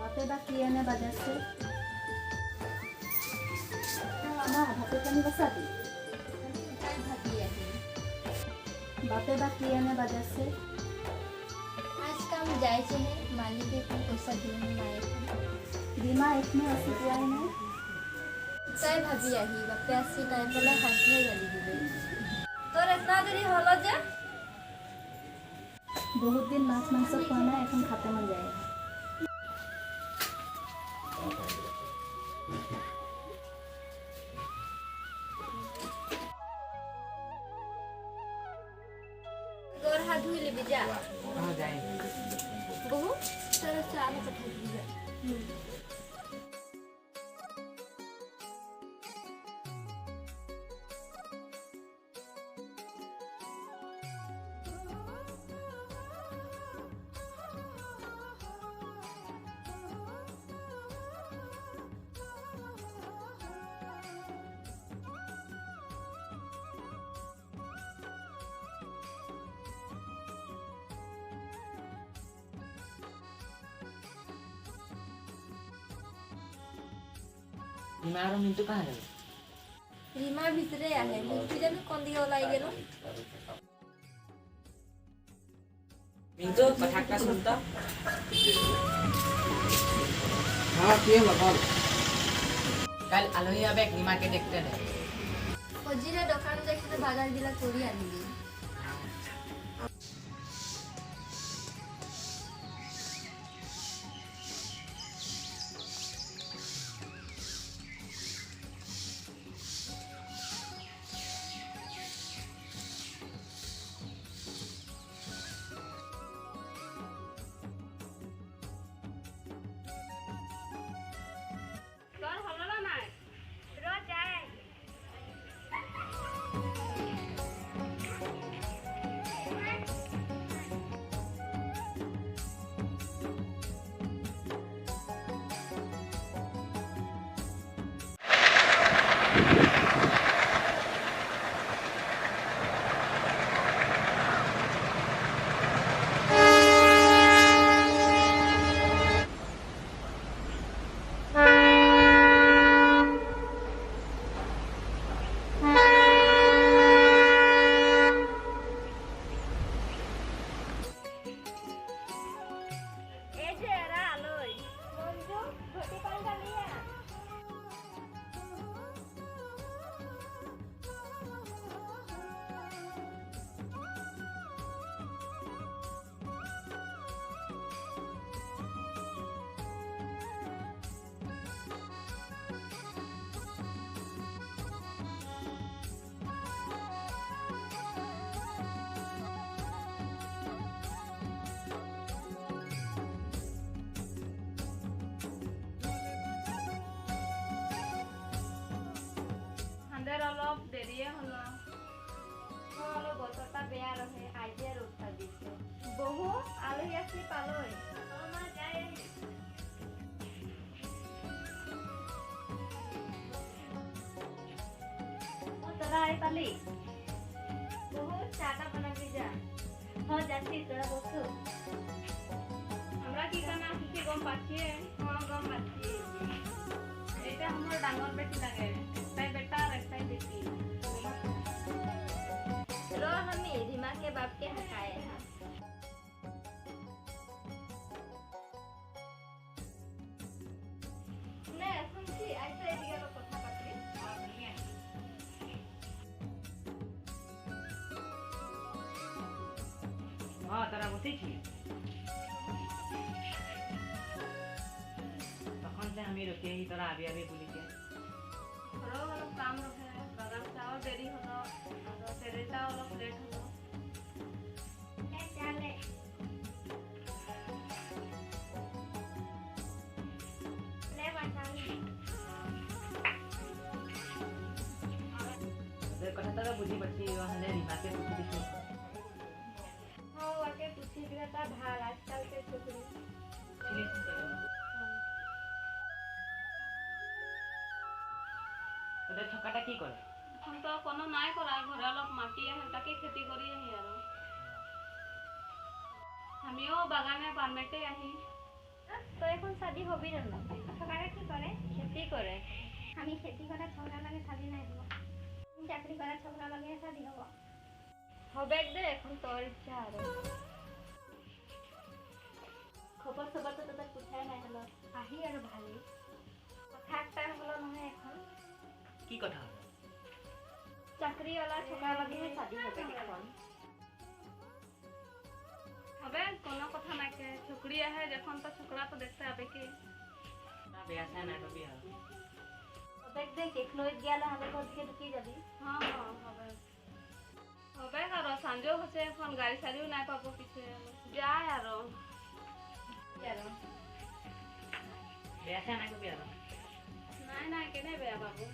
বাপে বা কি এনে বাজাইছে আমার হাতে পানি বসাবি बापे बा की एने बजासे आज काम जायचे है मालिक को पैसा दिए माए बीमा एकने असि पुआई ने काय भाभी आही बापे आसी टाइम पला हाथे गली दिले तोर इतना देरी होलो जे बहुत दिन मांस मांस खाना এখন খাতে মন যায় गोर हाथ धुई ले बिजा कहाँ जाए बहु चलो चाल पठा दीजिए बीमार मिंटू कहाँ गए रीमा भीतरे आहे मिंटू जाने कोन दियो लाई गेलो मिंटू कथा का सुनता हाँ क्या बताओ कल आलोही अब एक नीमा के देखते हैं फजीरा दुकान देखते बाजार दिला कोरी आनिली অলপ দেৰিয়ে হলো অলপ বতৰটা বেয়া ৰহে আইজে ৰখা দিছে বহু আলহী আসি পালৈ আমাৰ যাই তোরা আই পালি বহু চাটা বানাবি যা হ্যাঁ যাচ্ছি তোরা বসো আমরা কি কানা খুশি গম পাচ্ছি হ্যাঁ গম পাচ্ছি এটা আমার ডাঙর বেটি লাগে তাই बेटा रखता है बेटी रो हम रीमा के बाप के हकाए हैं ने सुनছি আইসা এদিকে আলো কথা পাতি हाँ तारा बसी छी तखन से हमें रुके ही तोरा आबे आबे बोली के ঘৰৰ অলপ কাম ৰখে বাগান চাও দেৰি হলো আৰু তেৰেটা অলপ লেট হলো चाले ले बताई तो कथा तारा बुझी पड़ती है हने रीमा के पूछी दिखी हाँ वाके पूछी दिला ता भाल आजकल के छोकरी चिली तो ठकाटा की करे এখন তো কোনো নাই কৰা ঘৰে অলপ মাটি আছে তাকে খেতি কৰি আহি আৰু আমিও বাগানে পারমেটে আহি তো এখন শাদি হবি না সকালে কি করে খেতি করে আমি খেতি করা ছোকরা লাগে শাদি নাই হব চাকরি করা ছোকরা লাগে শাদি হব হবে দে এখন তোর ইচ্ছা আর খবর খবর তো তোদের কোথায় নাই হলো আহি আর ভালি কথা একটা হলো নহয় এখন কি কথা হলো চাকরিওয়ালা ছোকরা লাগে শাদি হবে এখন হবে কোনো কথা নাই के छोकरी है जखन तो छोकरा तो देखते आबे के না বেয়া চাই নাই কবি আৰু দেখ দেখ টেকনোলজি গেলে আমাদের ঘর থেকে ঢুকিয়ে যাবি हाँ हाँ হবে হবে আর সঞ্জয় হচ্ছে এখন গাড়ি সারিও নাই পাবো পিছে যায় আর বেয়া চাই নাই কবি আৰু নাই নাই কেনে বেয়া পাবো